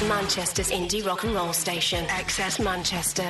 Manchester's indie rock and roll station, XS Manchester.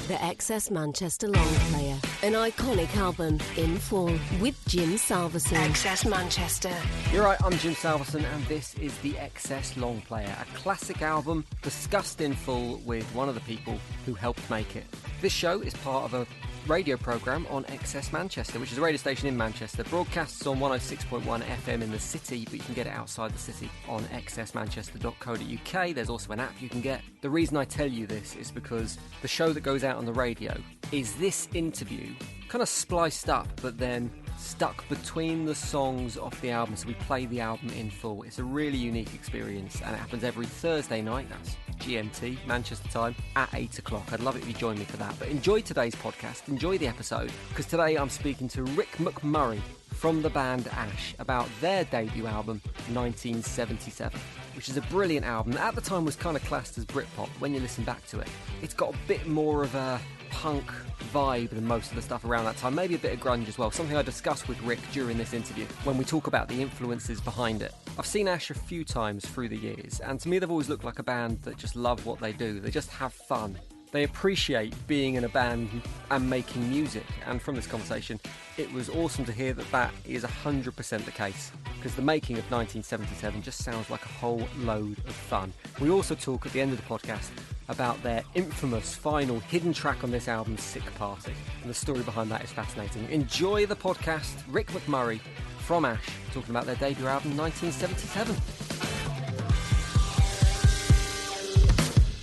The XS Manchester Long Player, an iconic album in full with Jim Salverson. XS Manchester. You're right, I'm Jim Salverson and this is the XS Long Player, a classic album discussed in full with one of the people who helped make it. This show is part of a radio programme on XS Manchester, which is a radio station in Manchester. Broadcasts on 106.1 FM in the city, but you can get it outside the city on xsmanchester.co.uk. There's also an app you can get. The reason I tell you this is because the show that goes out on the radio is this interview, kind of spliced up, but then stuck between the songs off the album, so we play the album in full. It's a really unique experience, and it happens every Thursday night, that's GMT, Manchester time, at 8 o'clock. I'd love it if you join me for that. But enjoy today's podcast, enjoy the episode, because today I'm speaking to Rick McMurray from the band Ash about their debut album, 1977, which is a brilliant album that at the time was kind of classed as Brit-Pop. When you listen back to it, it's got a bit more of a punk vibe than most of the stuff around that time, maybe a bit of grunge as well, something I discussed with Rick during this interview when we talk about the influences behind it. I've seen Ash a few times through the years, and to me they've always looked like a band that just love what they do. They just have fun. They appreciate being in a band and making music, and from this conversation it was awesome to hear that that is 100% the case, because the making of 1977 just sounds like a whole load of fun. We also talk at the end of the podcast about their infamous final hidden track on this album, Sick Party, and the story behind that is fascinating. Enjoy the podcast. Rick McMurray from Ash talking about their debut album 1977.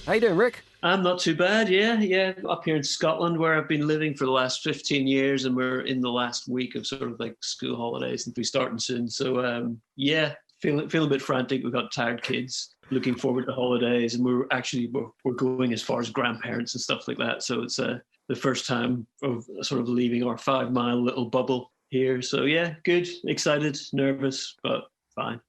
How you doing, Rick? I'm not too bad, yeah. Up here in Scotland, where I've been living for the last 15 years, and we're in the last week of sort of like school holidays and we're starting soon. So, feeling a bit frantic. We've got tired kids, looking forward to holidays, and we're going as far as grandparents and stuff like that. So it's the first time of sort of leaving our 5-mile little bubble here. So yeah, good, excited, nervous, but fine.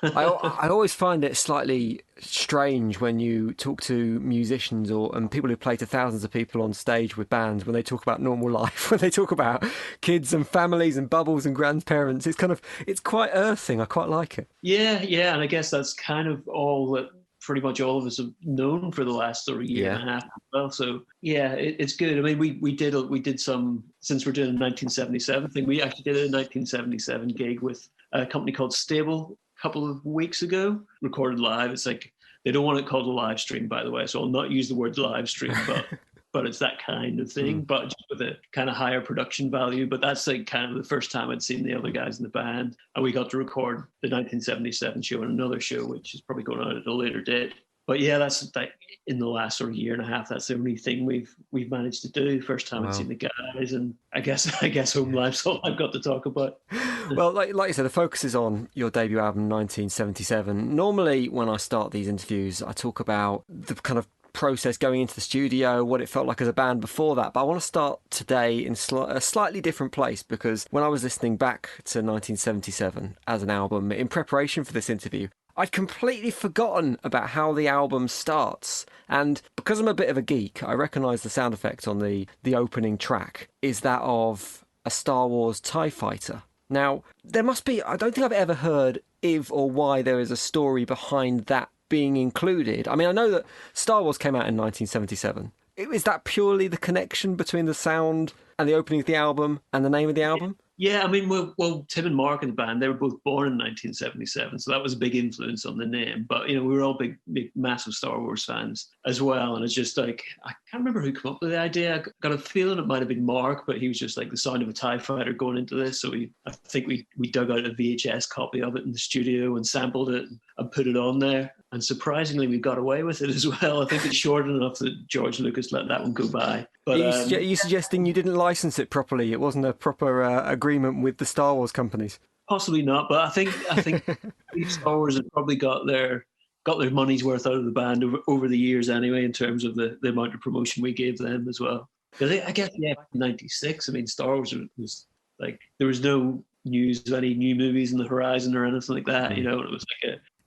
I always find it slightly strange when you talk to musicians and people who play to thousands of people on stage with bands, when they talk about normal life, when they talk about kids and families and bubbles and grandparents. It's quite earthing. I quite like it. Yeah, and I guess that's kind of all that pretty much all of us have known for the last sort of year and a half as well. So yeah, it's good. I mean, we did some, since we're doing a 1977 thing, we actually did a 1977 gig with a company called Stable a couple of weeks ago, recorded live. It's like, they don't want it called a live stream, by the way, so I'll not use the word live stream, but it's that kind of thing, but just with a kind of higher production value. But that's like kind of the first time I'd seen the other guys in the band, and we got to record the 1977 show and another show, which is probably going on at a later date. But yeah, that's like in the last sort of year and a half, that's the only thing we've managed to do. First time I've seen the guys, and I guess home life's all I've got to talk about. Well, like you said, the focus is on your debut album, 1977. Normally, when I start these interviews, I talk about the kind of process going into the studio, what it felt like as a band before that. But I want to start today in a slightly different place, because when I was listening back to 1977 as an album in preparation for this interview, I'd completely forgotten about how the album starts. And because I'm a bit of a geek, I recognise the sound effect on the opening track is that of a Star Wars TIE fighter. Now, there must be, I don't think I've ever heard if or why there is a story behind that being included. I mean, I know that Star Wars came out in 1977. Is that purely the connection between the sound and the opening of the album and the name of the album? Yeah, I mean, well, Tim and Mark in the band, they were both born in 1977, so that was a big influence on the name. But, you know, we were all big, massive Star Wars fans as well. And it's just like, I can't remember who came up with the idea. I got a feeling it might have been Mark, but he was just like the sound of a TIE fighter going into this. So I think we dug out a VHS copy of it in the studio and sampled it and put it on there. And surprisingly, we got away with it as well. I think it's short enough that George Lucas let that one go by. But are you suggesting you didn't license it properly? It wasn't a proper agreement with the Star Wars companies? Possibly not, but I think Star Wars have probably got their money's worth out of the band over the years anyway, in terms of the amount of promotion we gave them as well. Because I guess, back in '96, I mean, Star Wars was like, there was no news of any new movies in the horizon or anything like that. You know, it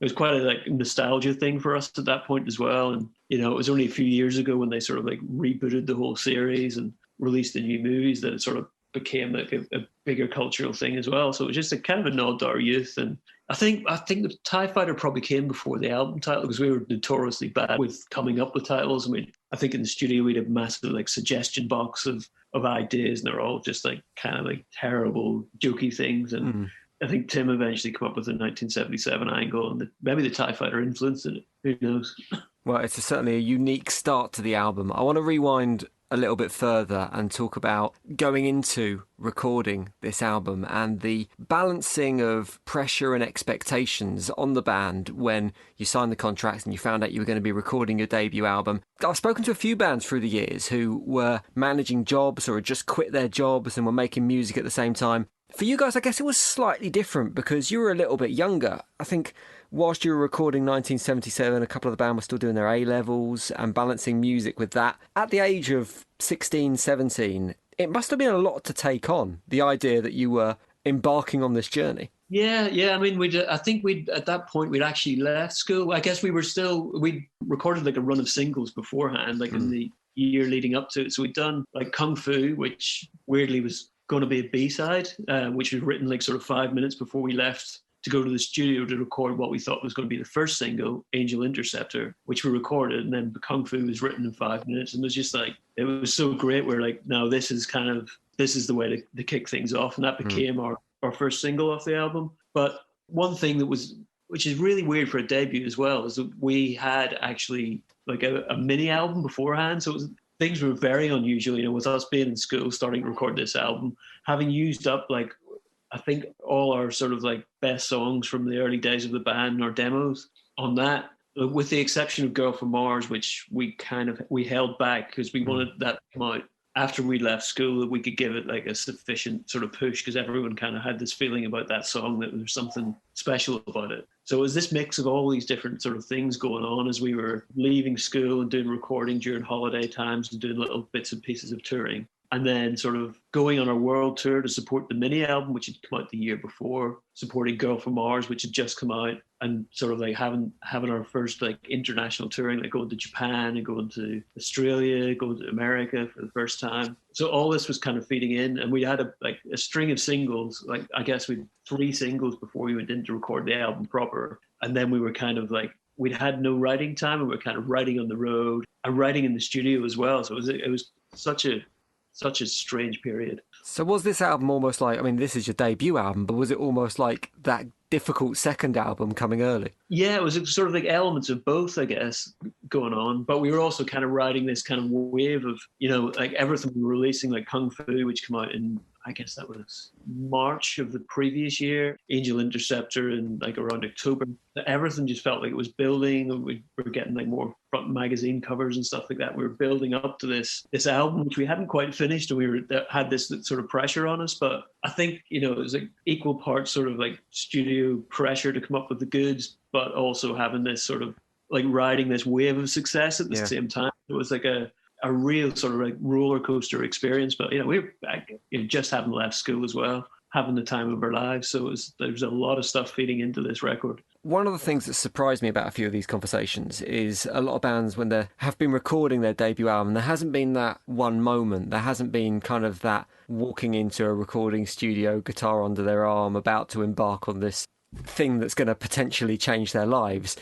was quite a nostalgia thing for us at that point as well. And, you know, it was only a few years ago when they sort of like rebooted the whole series and released the new movies that it sort of became like a bigger cultural thing as well. So it was just a kind of a nod to our youth. And, I think the TIE Fighter probably came before the album title because we were notoriously bad with coming up with titles. I think in the studio we'd have massive like suggestion box of ideas, and they're all just like kind of like terrible, jokey things. And I think Tim eventually came up with the 1977 angle, and maybe the TIE Fighter influenced it. Who knows? Well, it's certainly a unique start to the album. I want to rewind a little bit further and talk about going into recording this album and the balancing of pressure and expectations on the band when you signed the contracts and you found out you were going to be recording your debut album. I've spoken to a few bands through the years who were managing jobs or had just quit their jobs and were making music at the same time. For you guys, I guess it was slightly different because you were a little bit younger. I think whilst you were recording 1977, a couple of the band were still doing their A-levels and balancing music with that. At the age of 16, 17, it must have been a lot to take on, the idea that you were embarking on this journey. Yeah. I mean, I think at that point, we'd actually left school. I guess we'd recorded like a run of singles beforehand, like in the year leading up to it. So we'd done like Kung Fu, which weirdly was going to be a B-side, which was written like sort of 5 minutes before we left to go to the studio to record what we thought was going to be the first single, Angel Interceptor, which we recorded, and then Kung Fu was written in 5 minutes, and it was just like, it was so great. We're like, no, this is the way to kick things off, and that became our first single off the album. But one thing which is really weird for a debut as well, is that we had actually like a mini album beforehand, so things were very unusual, with us being in school, starting to record this album, having used up like, I think all our sort of like best songs from the early days of the band, our demos on that, with the exception of Girl from Mars, which we held back because we wanted that to come out after we left school, that we could give it like a sufficient sort of push, because everyone kind of had this feeling about that song that there was something special about it. So it was this mix of all these different sort of things going on as we were leaving school and doing recording during holiday times and doing little bits and pieces of touring. And then sort of going on our world tour to support the mini album, which had come out the year before, supporting Girl from Mars, which had just come out, and sort of like having our first like international touring, like going to Japan and going to Australia, going to America for the first time. So all this was kind of feeding in, and we had a string of singles. Like I guess we had 3 singles before we went in to record the album proper, and then we were kind of like, we'd had no writing time, and we were kind of writing on the road and writing in the studio as well. So it was such a strange period. So was this album almost like, I mean, this is your debut album, but was it almost like that difficult second album coming early? Yeah, it was sort of like elements of both, I guess, going on. But we were also kind of riding this kind of wave of, like everything we were releasing, like Kung Fu, which came out in, I guess that was March of the previous year, Angel Interceptor in like around October. Everything just felt like it was building. We were getting like more front magazine covers and stuff like that. We were building up to this album, which we hadn't quite finished, and we had this sort of pressure on us. But I think, it was like equal parts sort of like studio pressure to come up with the goods, but also having this sort of like riding this wave of success at the same time. It was like a real sort of like roller coaster experience. But we were back, just having left school as well, having the time of our lives. So there's a lot of stuff feeding into this record. One of the things that surprised me about a few of these conversations is a lot of bands, when they have been recording their debut album, there hasn't been that one moment. There hasn't been kind of that walking into a recording studio, guitar under their arm, about to embark on this thing that's going to potentially change their lives.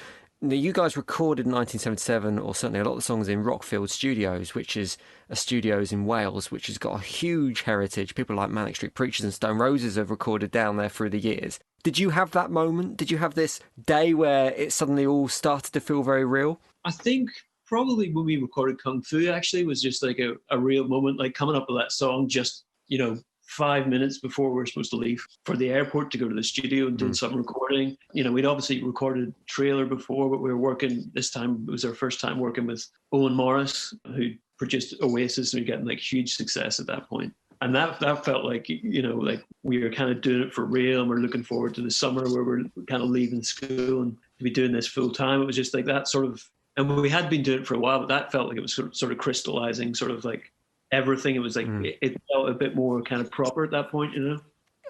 Now, you guys recorded in 1977, or certainly a lot of the songs, in Rockfield Studios, which is a studios in Wales, which has got a huge heritage. People like Manic Street Preachers and Stone Roses have recorded down there through the years. Did you have that moment? Did you have this day where it suddenly all started to feel very real? I think probably when we recorded Kung Fu, actually, was just like a real moment, like coming up with that song just, 5 minutes before we were supposed to leave for the airport to go to the studio and do some recording. We'd obviously recorded Trailer before, but we were working, this time it was our first time working with Owen Morris, who produced Oasis, and we were getting like huge success at that point. And that felt like, like we were kind of doing it for real, and we're looking forward to the summer where we're kind of leaving school and to be doing this full time. It was just like that sort of, and we had been doing it for a while, but that felt like it was sort of crystallizing, sort of like everything. It was like, it felt a bit more kind of proper at that point,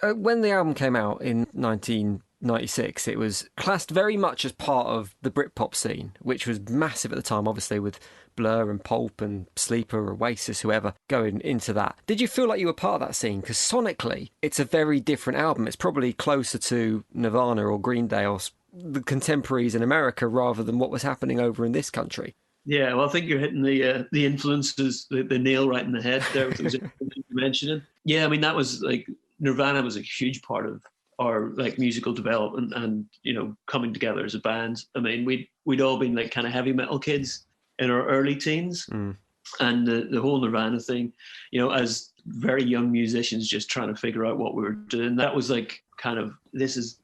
When the album came out in 19 '96, it was classed very much as part of the Britpop scene, which was massive at the time, obviously, with Blur and Pulp and Sleeper, Oasis, whoever, going into that. Did you feel like you were part of that scene? Because sonically, it's a very different album. It's probably closer to Nirvana or Green Day or the contemporaries in America rather than what was happening over in this country. Yeah, well, I think you're hitting the influences, the nail right in the head there with those influences you mentioned. Yeah, I mean, that was like, Nirvana was a huge part of our like musical development and, you know, coming together as a band. I mean, we'd all been like kind of heavy metal kids in our early teens. And the whole Nirvana thing, you know, as very young musicians just trying to figure out what we were doing, that was like kind of, this is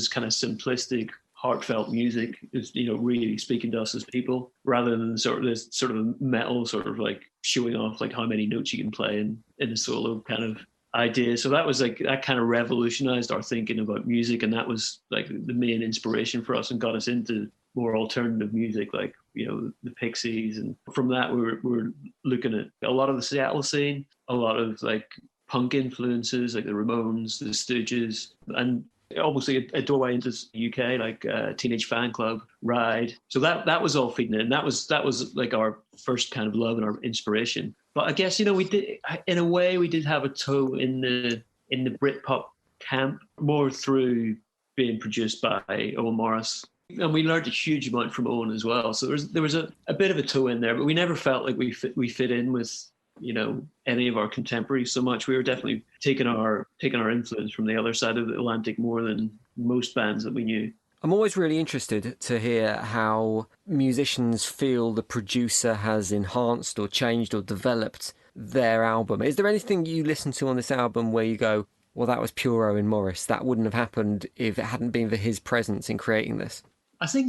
kind of simplistic, heartfelt music, is, you know, really speaking to us as people, rather than sort of this sort of metal sort of like showing off like how many notes you can play in a solo kind of idea. So that was like, that kind of revolutionized our thinking about music, and that was like the main inspiration for us and got us into more alternative music, like, you know, the Pixies. And from that we were looking at a lot of the Seattle scene, a lot of like punk influences like the Ramones, the Stooges, and obviously a doorway into the UK, like Teenage Fan Club, Ride. So that was all feeding in. That was like our first kind of love and our inspiration. But I guess, you know, we did, in a way, we did have a toe in the Britpop camp, more through being produced by Owen Morris. And we learned a huge amount from Owen as well. So there was a bit of a toe in there, but we never felt like we fit in with, you know, any of our contemporaries so much. We were definitely taking our influence from the other side of the Atlantic more than most bands that we knew. I'm always really interested to hear how musicians feel the producer has enhanced or changed or developed their album. Is there anything you listen to on this album where you go, well, that was pure Owen Morris, that wouldn't have happened if it hadn't been for his presence in creating this? I think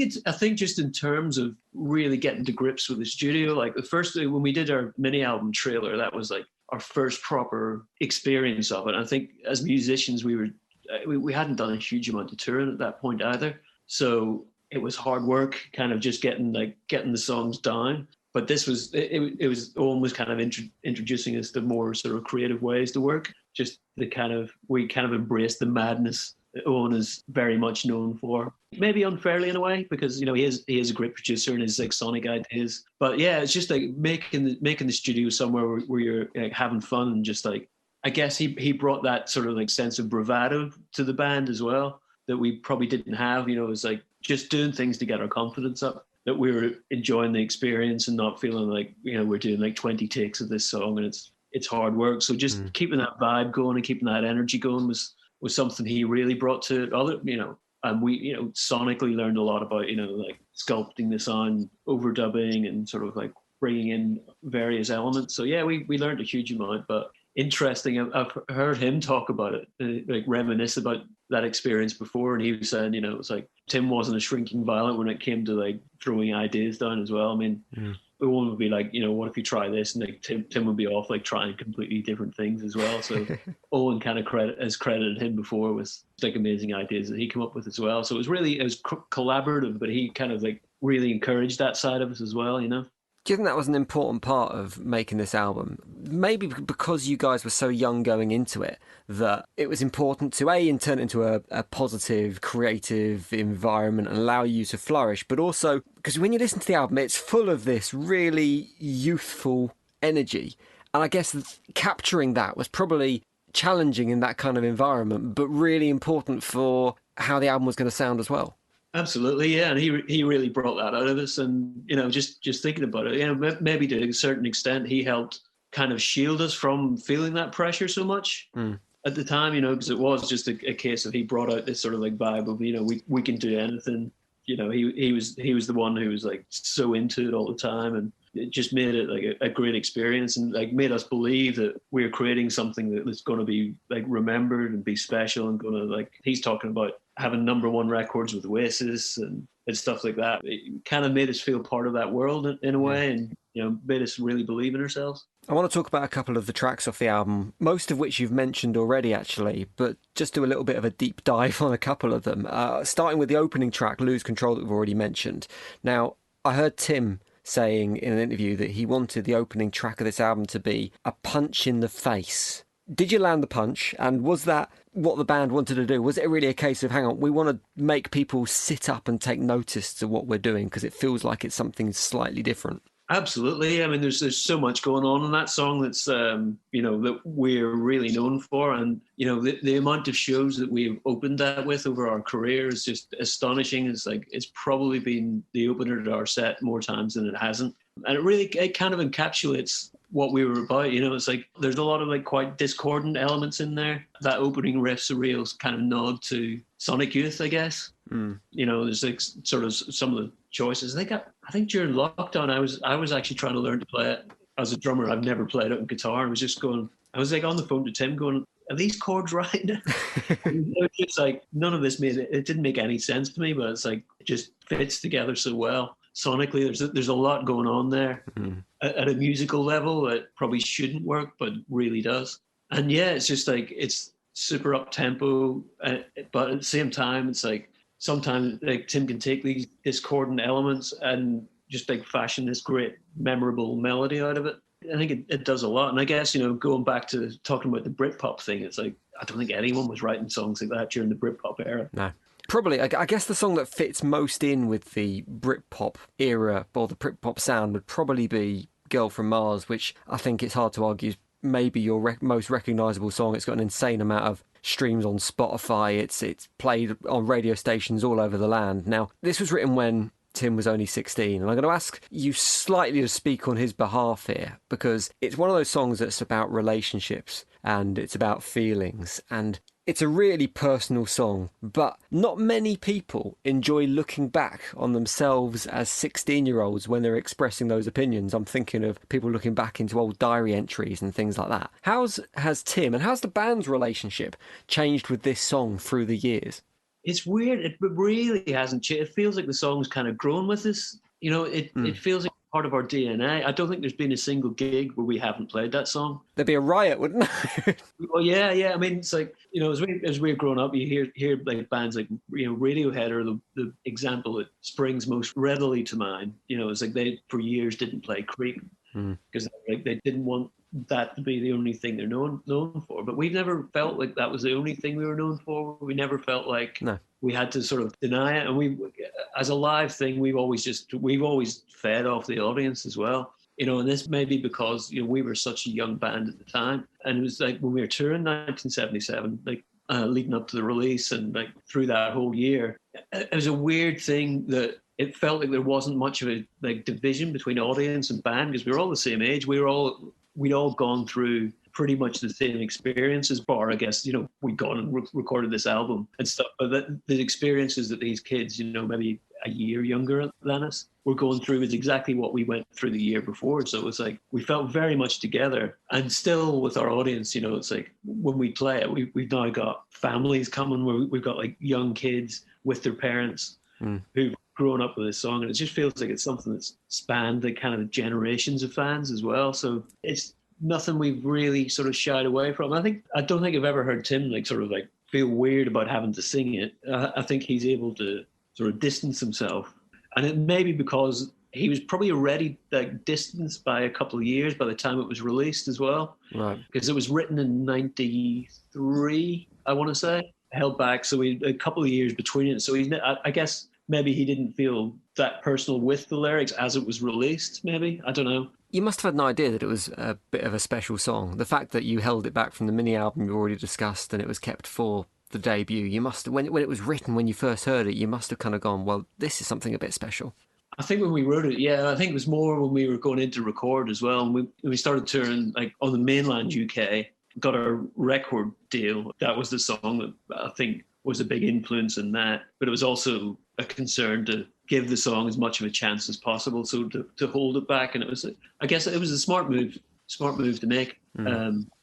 just in terms of really getting to grips with the studio, like the first when we did our mini album Trailer, that was like our first proper experience of it. I think as musicians, we hadn't done a huge amount of touring at that point either. So it was hard work, kind of just getting the songs down. But this was, it was almost kind of introducing us to more sort of creative ways to work. Just we kind of embraced the madness that Owen is very much known for. Maybe unfairly in a way, because, you know, he is a great producer and his like sonic ideas. But yeah, it's just like making the studio somewhere where you're like having fun, and just like, I guess he brought that sort of like sense of bravado to the band as well that we probably didn't have. You know, it was like just doing things to get our confidence up, that we were enjoying the experience and not feeling like, you know, we're doing like 20 takes of this song and it's hard work. So just keeping that vibe going and keeping that energy going was something he really brought to other, you know, and we, you know, sonically learned a lot about, you know, like sculpting the sound, overdubbing, and sort of like bringing in various elements. So yeah, we learned a huge amount. But interesting, I've heard him talk about it, like reminisce about that experience before, and he was saying, you know, it's like Tim wasn't a shrinking violet when it came to like throwing ideas down as well. I mean, Owen would be like, you know, what if you try this? And like Tim would be off like trying completely different things as well. So Owen kind of has credited him before with like amazing ideas that he came up with as well. So it was collaborative, but he kind of like really encouraged that side of us as well, you know. Do you think that was an important part of making this album? Maybe because you guys were so young going into it, that it was important to, turn it into a positive, creative environment and allow you to flourish, but also because when you listen to the album, it's full of this really youthful energy. And I guess capturing that was probably challenging in that kind of environment, but really important for how the album was going to sound as well. Absolutely, yeah, and he really brought that out of us. And, you know, just thinking about it, you know, maybe to a certain extent he helped kind of shield us from feeling that pressure so much at the time, you know, because it was just a case of he brought out this sort of like vibe of, you know, we can do anything. You know, he was the one who was like so into it all the time, and it just made it like a great experience, and like made us believe that we're creating something that's going to be like remembered and be special, and going to, like, he's talking about having #1 records with Oasis and stuff like that. It kind of made us feel part of that world in a way, and, you know, made us really believe in ourselves. I want to talk about a couple of the tracks off the album, most of which you've mentioned already, actually, but just do a little bit of a deep dive on a couple of them. Starting with the opening track, Lose Control, that we've already mentioned. Now, I heard Tim saying in an interview that he wanted the opening track of this album to be a punch in the face Did you land the punch? And was that what the band wanted to do? Was it really a case of, hang on, we want to make people sit up and take notice to what we're doing because it feels like it's something slightly different? Absolutely. I mean, there's so much going on in that song that's, that we're really known for. And, the amount of shows that we've opened that with over our career is just astonishing. It's probably been the opener to our set more times than it hasn't. And it kind of encapsulates what we were about. It's like there's a lot of like quite discordant elements in there. That opening riff's a real kind of nod to Sonic Youth, I guess. There's like sort of some of the choices. I think during lockdown, I was actually trying to learn to play it as a drummer. I've never played it on guitar. I was like on the phone to Tim going, are these chords right? It's like none of this it didn't make any sense to me, but it's like it just fits together so well. Sonically, there's a lot going on there at a musical level that probably shouldn't work, but really does. And yeah, it's just like it's super up tempo, but at the same time, it's like sometimes like Tim can take these discordant elements and just like fashion this great memorable melody out of it. I think it does a lot. And I guess, going back to talking about the Brit-Pop thing, it's like I don't think anyone was writing songs like that during the Brit-Pop era. No. Probably, I guess the song that fits most in with the Brit-Pop era or the Brit-Pop sound would probably be Girl from Mars, which I think it's hard to argue is maybe your most recognisable song. It's got an insane amount of streams on Spotify. It's played on radio stations all over the land. Now, this was written when Tim was only 16, and I'm going to ask you slightly to speak on his behalf here, because it's one of those songs that's about relationships and it's about feelings, and it's a really personal song, but not many people enjoy looking back on themselves as 16-year-olds when they're expressing those opinions. I'm thinking of people looking back into old diary entries and things like that. Has Tim and how's the band's relationship changed with this song through the years? It's weird. It really hasn't changed. It feels like the song's kind of grown with us. It feels like part of our DNA. I don't think there's been a single gig where we haven't played that song. There'd be a riot, wouldn't there? Well, yeah. I mean, it's like, as we're growing up, you hear like bands like, Radiohead are the example that springs most readily to mind. It's like they, for years, didn't play Creep because they didn't want that to be the only thing they're known for. But we've never felt like that was the only thing we were known for. We never felt like we had to sort of deny it. And we, as a live thing, we've always fed off the audience as well. And this may be because, we were such a young band at the time. And it was like when we were touring 1977, like leading up to the release and like through that whole year, it was a weird thing that it felt like there wasn't much of a like division between audience and band because we were all the same age. We'd all gone through pretty much the same experiences, bar, I guess, we'd gone and recorded this album and stuff. But the experiences that these kids, maybe a year younger than us, were going through is exactly what we went through the year before. So it was like we felt very much together. And still with our audience, it's like when we play it, we've now got families coming where we've got like young kids with their parents who've grown up with this song. And it just feels like it's something that's spanned the kind of generations of fans as well. So it's nothing we've really sort of shied away from. I don't think I've ever heard Tim like sort of like feel weird about having to sing it. I think he's able to sort of distance himself. And it may be because he was probably already like distanced by a couple of years by the time it was released as well. Right. Because it was written in 93, I want to say, held back. So we a couple of years between it. So I guess maybe he didn't feel that personal with the lyrics as it was released, maybe. I don't know. You must have had an idea that it was a bit of a special song. The fact that you held it back from the mini-album you already discussed and it was kept for the debut, you must have, when it was written, when you first heard it, you must have kind of gone, well, this is something a bit special. I think when we wrote it, I think it was more when we were going in to record as well. And we started touring like on the mainland UK, got our record deal. That was the song that I think was a big influence in that. But it was also a concern to give the song as much of a chance as possible. So to hold it back. And it was, I guess it was a smart move to make.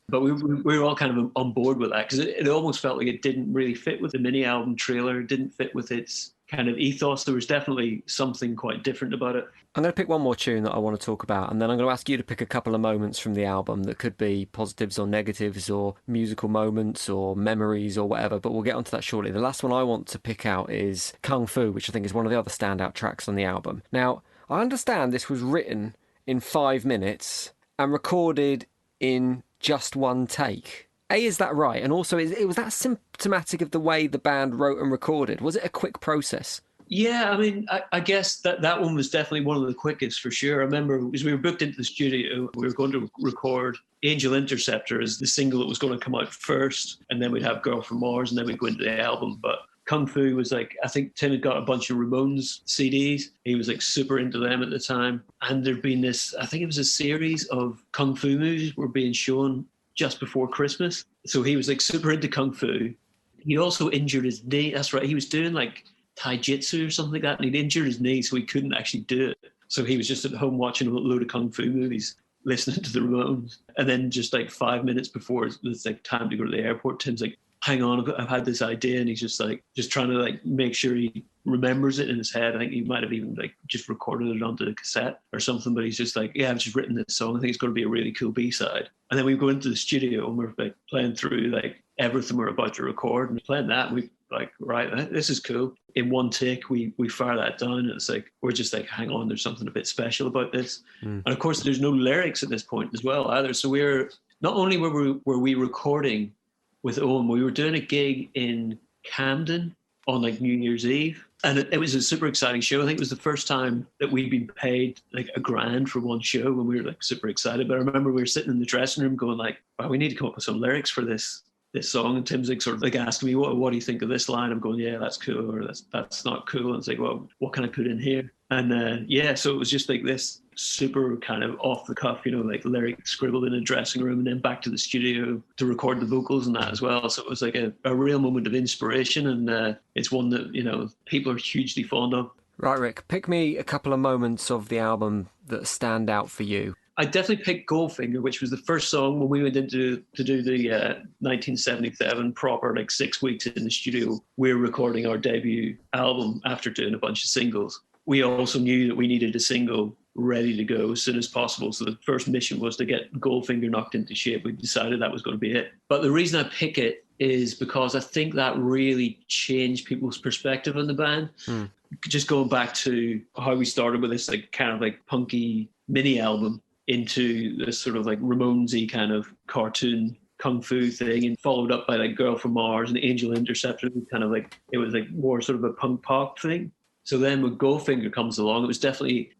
But we were all kind of on board with that because it almost felt like it didn't really fit with the mini album trailer. It didn't fit with its kind of ethos. There was definitely something quite different about it. I'm going to pick one more tune that I want to talk about, and then I'm going to ask you to pick a couple of moments from the album that could be positives or negatives or musical moments or memories or whatever, but we'll get onto that shortly. The last one I want to pick out is Kung Fu, which I think is one of the other standout tracks on the album. Now, I understand this was written in 5 minutes and recorded in just one take. Is that right? And also, was that symptomatic of the way the band wrote and recorded? Was it a quick process? Yeah, I mean, I guess that one was definitely one of the quickest for sure. I remember because we were booked into the studio, we were going to record Angel Interceptor as the single that was going to come out first, and then we'd have Girl from Mars, and then we'd go into the album. But Kung Fu was like, I think Tim had got a bunch of Ramones CDs. He was like super into them at the time. And there'd been this, I think it was a series of Kung Fu movies were being shown just before Christmas. So he was like super into Kung Fu. He also injured his knee. That's right. He was doing like taijutsu or something like that. And he'd injured his knee, so he couldn't actually do it. So he was just at home watching a load of Kung Fu movies, listening to the Ramones. And then just like 5 minutes before it's like time to go to the airport, Tim's like, hang on, I've had this idea. And he's just trying to like make sure he remembers it in his head. I think he might have even like just recorded it onto the cassette or something, but he's just like, yeah, I've just written this song. I think it's going to be a really cool B-side. And then we go into the studio and we're like playing through like everything we're about to record and playing that. And we like, right, this is cool. In one take, we fire that down and it's like, we're just like, hang on, there's something a bit special about this. And of course, there's no lyrics at this point as well either. So not only were we recording with Owen, we were doing a gig in Camden on like New Year's Eve. And it was a super exciting show. I think it was the first time that we'd been paid like $1,000 for one show, and we were like super excited. But I remember we were sitting in the dressing room going like, wow, we need to come up with some lyrics for this song. And Tim's like sort of like asking me, what do you think of this line? I'm going, yeah, that's cool, or that's not cool. And it's like, well, what can I put in here? And so it was just like this super kind of off the cuff, like lyric scribbled in a dressing room, and then back to the studio to record the vocals and that as well. So it was like a real moment of inspiration, and it's one that, people are hugely fond of. Right, Rick, pick me a couple of moments of the album that stand out for you. I definitely picked Goldfinger, which was the first song when we went into to do the 1977 proper, like 6 weeks in the studio. We were recording our debut album after doing a bunch of singles. We also knew that we needed a single ready to go as soon as possible. So the first mission was to get Goldfinger knocked into shape. We decided that was going to be it. But the reason I pick it is because I think that really changed people's perspective on the band. Just going back to how we started with this like kind of like punky mini album into this sort of like Ramones-y kind of cartoon Kung Fu thing, and followed up by like Girl from Mars and Angel Interceptor. Kind of like, it was like more sort of a punk pop thing. So then when Goldfinger comes along, it was definitely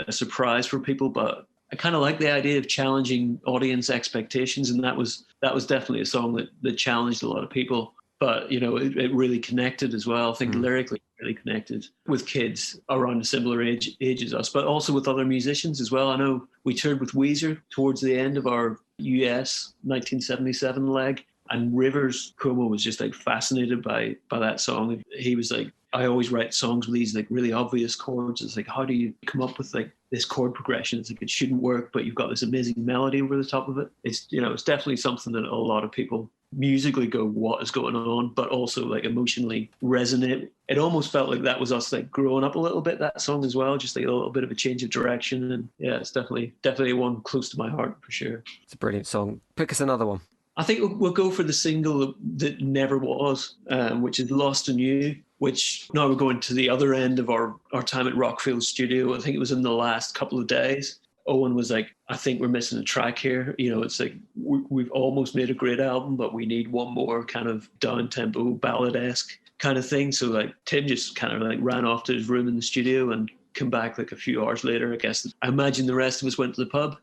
a surprise for people, but I kind of like the idea of challenging audience expectations, and that was definitely a song that challenged a lot of people. But, it really connected as well. I think lyrically really connected with kids around a similar age as us, but also with other musicians as well. I know we toured with Weezer towards the end of our US 1977 leg, and Rivers Cuomo was just like fascinated by that song. He was like, I always write songs with these like really obvious chords. It's like, how do you come up with like this chord progression? It's like, it shouldn't work, but you've got this amazing melody over the top of it. It's, it's definitely something that a lot of people musically go, what is going on? But also like emotionally resonate. It almost felt like that was us like growing up a little bit, that song as well, just like a little bit of a change of direction. And yeah, it's definitely one close to my heart for sure. It's a brilliant song. Pick us another one. I think we'll go for the single that never was, which is Lost in You, which now we're going to the other end of our time at Rockfield Studio. I think it was in the last couple of days. Owen was like, I think we're missing a track here. It's like, we've almost made a great album, but we need one more kind of down-tempo, ballad-esque kind of thing. So like Tim just kind of like ran off to his room in the studio and come back like a few hours later. I imagine the rest of us went to the pub.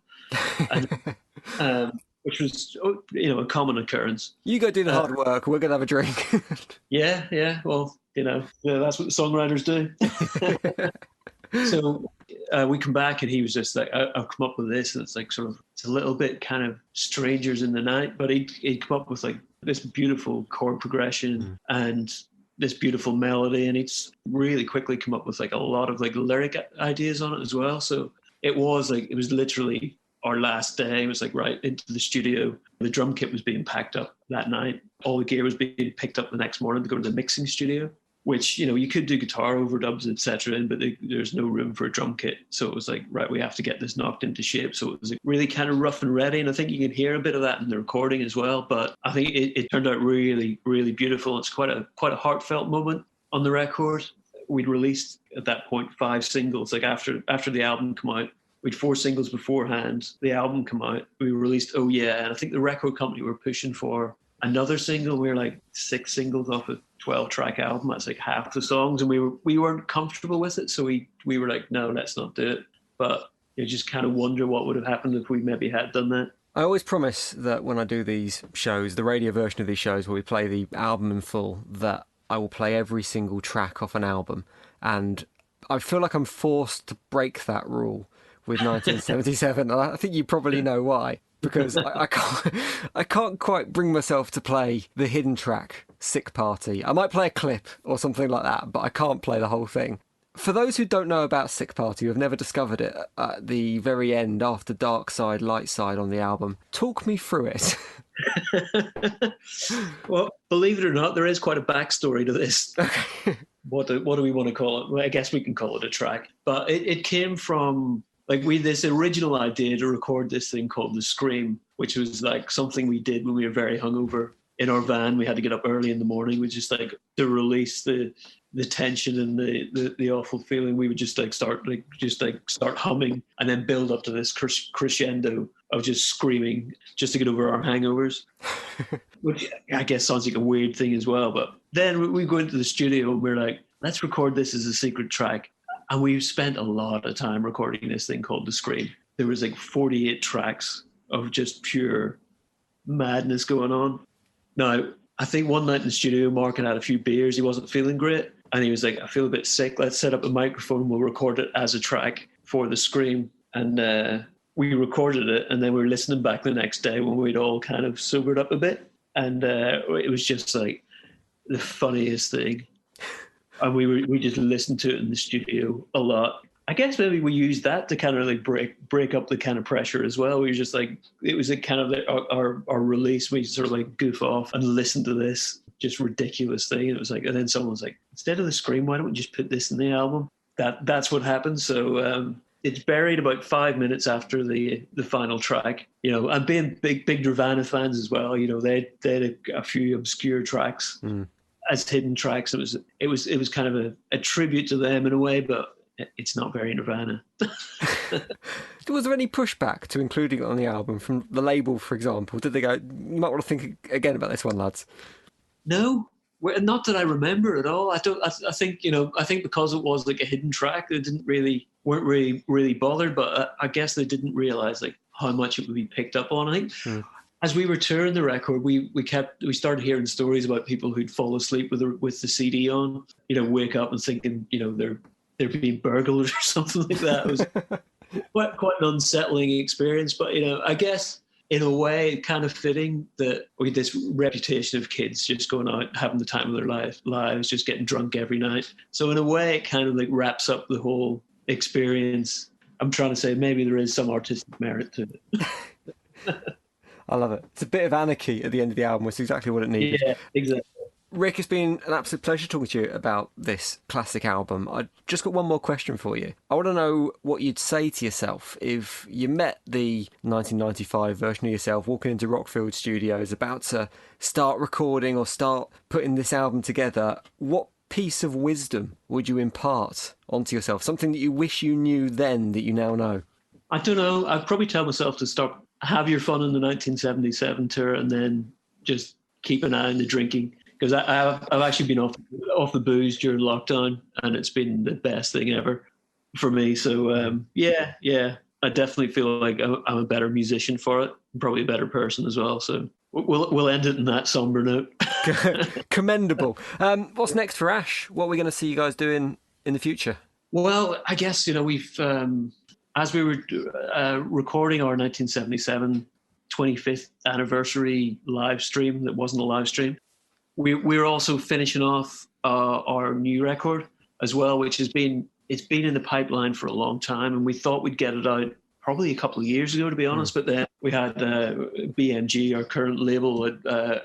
And, which was, a common occurrence. You go do the hard work. We're going to have a drink. Yeah. Well, that's what the songwriters do. So we come back and he was just like, I've come up with this. And it's like it's a little bit kind of Strangers in the Night, but he'd come up with like this beautiful chord progression and this beautiful melody. And he's really quickly come up with like a lot of like lyric ideas on it as well. So it was literally our last day. It was like right into the studio. The drum kit was being packed up that night. All the gear was being picked up the next morning to go to the mixing studio, which, you could do guitar overdubs, etc., but there's no room for a drum kit. So it was like, right, we have to get this knocked into shape. So it was like really kind of rough and ready. And I think you can hear a bit of that in the recording as well. But I think it turned out really, really beautiful. It's quite a heartfelt moment on the record. We'd released at that point 5 singles, like after the album came out. we'd 4 singles beforehand. The album come out. We released Oh Yeah, and I think the record company were pushing for another single. We were like 6 singles off a 12-track album. That's like half the songs, and we weren't comfortable with it, so we were like, no, let's not do it. But you just kind of wonder what would have happened if we maybe had done that. I always promise that when I do these shows, the radio version of these shows where we play the album in full, that I will play every single track off an album. And I feel like I'm forced to break that rule with 1977. I think you probably know why. Because I can't quite bring myself to play the hidden track, Sick Party. I might play a clip or something like that, but I can't play the whole thing. For those who don't know about Sick Party, who have never discovered it, at the very end, after Dark Side, Light Side on the album, talk me through it. Well, believe it or not, there is quite a backstory to this. Okay. What do we want to call it? Well, I guess we can call it a track. But it came from... like this original idea to record this thing called The Scream, which was like something we did when we were very hungover in our van. We had to get up early in the morning. We just like to release the tension and the awful feeling. We would just start humming and then build up to this crescendo of just screaming just to get over our hangovers, which I guess sounds like a weird thing as well. But then we go into the studio and we're like, let's record this as a secret track. And we've spent a lot of time recording this thing called The Scream. There was like 48 tracks of just pure madness going on. Now, I think one night in the studio, Mark had had a few beers. He wasn't feeling great. And he was like, I feel a bit sick. Let's set up a microphone. We'll record it as a track for The Scream. And we recorded it. And then we were listening back the next day when we'd all kind of sobered up a bit. And it was just like the funniest thing. And we just listened to it in the studio a lot. I guess maybe we used that to kind of like break up the kind of pressure as well. We were just like, it was a kind of our release. We sort of like goof off and listen to this just ridiculous thing. It was like, and then someone was like, instead of The Scream, why don't we just put this in the album? That's what happened. So it's buried about 5 minutes after the final track. You know, and being big Nirvana fans as well. You know, they had a few obscure tracks. As hidden tracks. It was kind of a tribute to them in a way, but it's not very Nirvana. Was there any pushback to including it on the album from the label, for example? Did they go, you might want to think again about this one, lads? No, not that I remember at all. I think because it was like a hidden track, they weren't really bothered, but I guess they didn't realize like how much it would be picked up on. I think as we were touring the record, we started hearing stories about people who'd fall asleep with the CD on, you know, wake up and thinking, you know, they're being burgled or something like that. It was quite an unsettling experience, but you know, I guess in a way, kind of fitting that we had this reputation of kids just going out, having the time of their lives, just getting drunk every night. So in a way, it kind of like wraps up the whole experience. I'm trying to say maybe there is some artistic merit to it. I love it. It's a bit of anarchy at the end of the album, which is exactly what it needed. Yeah, exactly. Rick, it's been an absolute pleasure talking to you about this classic album. I just got one more question for you. I want to know what you'd say to yourself if you met the 1995 version of yourself walking into Rockfield Studios about to start recording or start putting this album together. What piece of wisdom would you impart onto yourself? Something that you wish you knew then that you now know? I don't know. I'd probably tell myself to stop. Have your fun in the 1977 tour and then just keep an eye on the drinking. Because I've actually been off the booze during lockdown and it's been the best thing ever for me. So, yeah, I definitely feel like I'm a better musician for it. I'm probably a better person as well. So we'll end it in that somber note. Commendable. What's next for Ash? What are we going to see you guys doing in the future? Well, I guess, you know, we've... as we were recording our 1977 25th anniversary live stream that wasn't a live stream, we're also finishing off our new record as well, which it's been in the pipeline for a long time, and we thought we'd get it out probably a couple of years ago, to be honest. But then we had BMG, our current label, had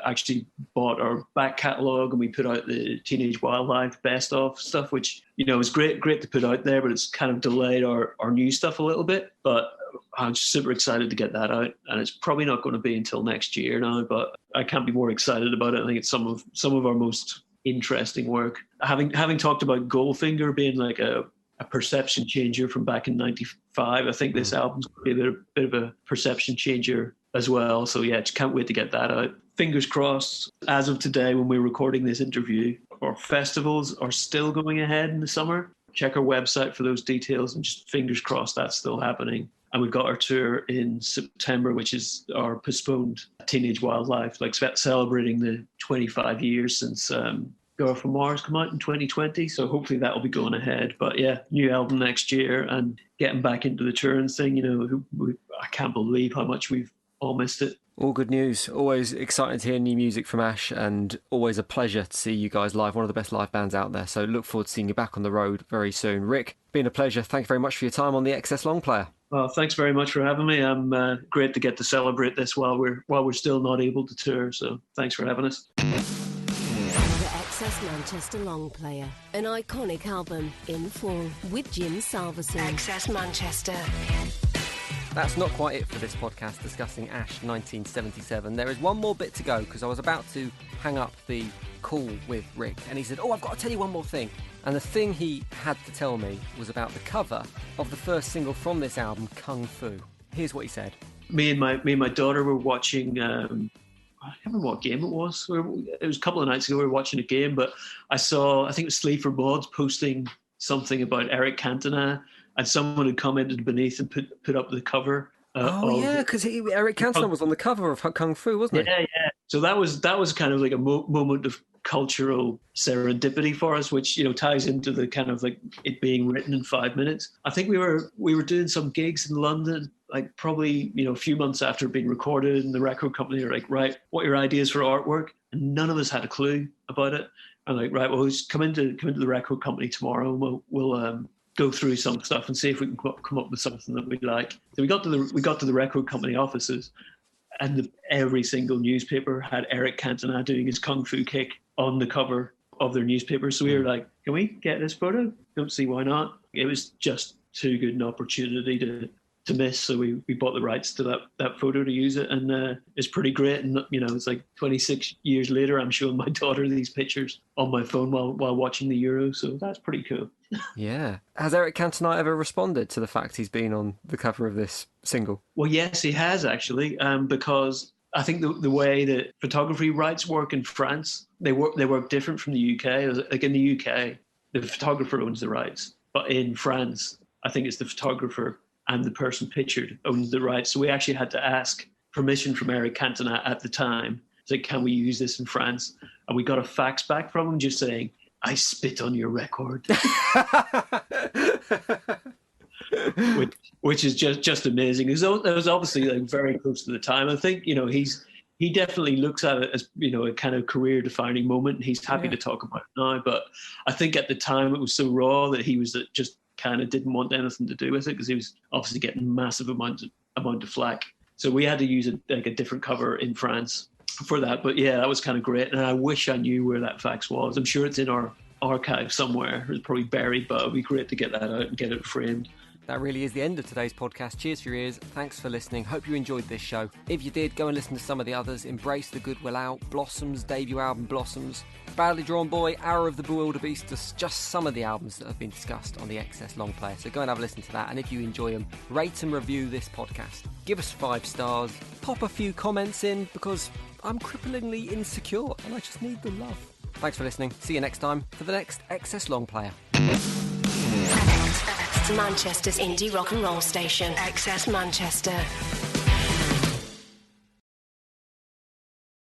actually bought our back catalogue, and we put out the Teenage Wildlife best of stuff, which, you know, is great to put out there, but it's kind of delayed our new stuff a little bit. But I'm super excited to get that out, and it's probably not going to be until next year now, but I can't be more excited about it. I think it's some of our most interesting work. Having talked about Goldfinger being like a a perception changer from back in '95. I think this album's going to be a bit of a perception changer as well. So yeah, just can't wait to get that out. Fingers crossed, as of today, when we're recording this interview, our festivals are still going ahead in the summer. Check our website for those details, and just fingers crossed that's still happening. And we've got our tour in September, which is our postponed Teenage Wildlife, like celebrating the 25 years since Girl from Mars come out in 2020. So hopefully that will be going ahead. But yeah, new album next year and getting back into the touring thing. I can't believe how much we've all missed it. All good news. Always exciting to hear new music from Ash, and always a pleasure to see you guys live. One of the best live bands out there. So look forward to seeing you back on the road very soon. Rick, been a pleasure. Thank you very much for your time on the XS Long Player. Well, thanks very much for having me. I'm great to get to celebrate this while we're still not able to tour. So thanks for having us. The XS Manchester Long Player, an iconic album in full with Jim Salverson. XS Manchester. That's not quite it for this podcast discussing Ash 1977. There is one more bit to go, because I was about to hang up the call with Rick and he said, I've got to tell you one more thing. And the thing he had to tell me was about the cover of the first single from this album, Kung Fu. Here's what he said. Me and my daughter were watching, I can't remember what game it was. It was a couple of nights ago we were watching a game, but I think it was Sleaford Mods posting something about Eric Cantona, and someone had commented beneath and put up the cover. Because Eric Cantona was on the cover of Kung Fu, wasn't he? Yeah. So that was kind of like a moment of cultural serendipity for us, which ties into the kind of like it being written in 5 minutes. I think we were doing some gigs in London, like probably a few months after it being recorded, and the record company were like, right, what are your ideas for artwork? And none of us had a clue about it. I'm like, right, well, just come into the record company tomorrow, and we'll go through some stuff and see if we can come up with something that we like. So we got to the record company offices, and every single newspaper had Eric Cantona doing his kung fu kick on the cover of their newspaper. So we were like, can we get this photo? Don't see why not. It was just too good an opportunity to miss. So we bought the rights to that photo to use it, and it's pretty great. And it's like 26 years later, I'm showing my daughter these pictures on my phone while watching the Euro. So that's pretty cool. Yeah. Has Eric Cantona ever responded to the fact he's been on the cover of this single? Well, yes, he has actually, because I think the way that photography rights work in France, they work different from the UK. Like in the UK, the photographer owns the rights, but in France, I think it's the photographer and the person pictured owns the rights. So we actually had to ask permission from Eric Cantona at the time. Say, can we use this in France? And we got a fax back from him just saying, I spit on your record. which is just amazing. It was obviously like very close to the time. I think, he definitely looks at it as, a kind of career-defining moment, and he's happy to talk about it now. But I think at the time it was so raw that he was just kind of didn't want anything to do with it, because he was obviously getting massive amount of flack. So we had to use a different cover in France for that. But yeah, that was kind of great. And I wish I knew where that fax was. I'm sure it's in our archive somewhere. It's probably buried, but it'd be great to get that out and get it framed. That really is the end of today's podcast. Cheers for your ears. Thanks for listening. Hope you enjoyed this show. If you did, go and listen to some of the others. Embrace the Good Will Out, Blossom's debut album Blossoms, Badly Drawn Boy, Hour of the Bewilderbeast, just some of the albums that have been discussed on the XS Long Player. So go and have a listen to that. And if you enjoy them, rate and review this podcast. Give us 5 stars. Pop a few comments in, because I'm cripplingly insecure and I just need the love. Thanks for listening. See you next time for the next XS Long Player. Manchester's indie rock and roll station, XS Manchester.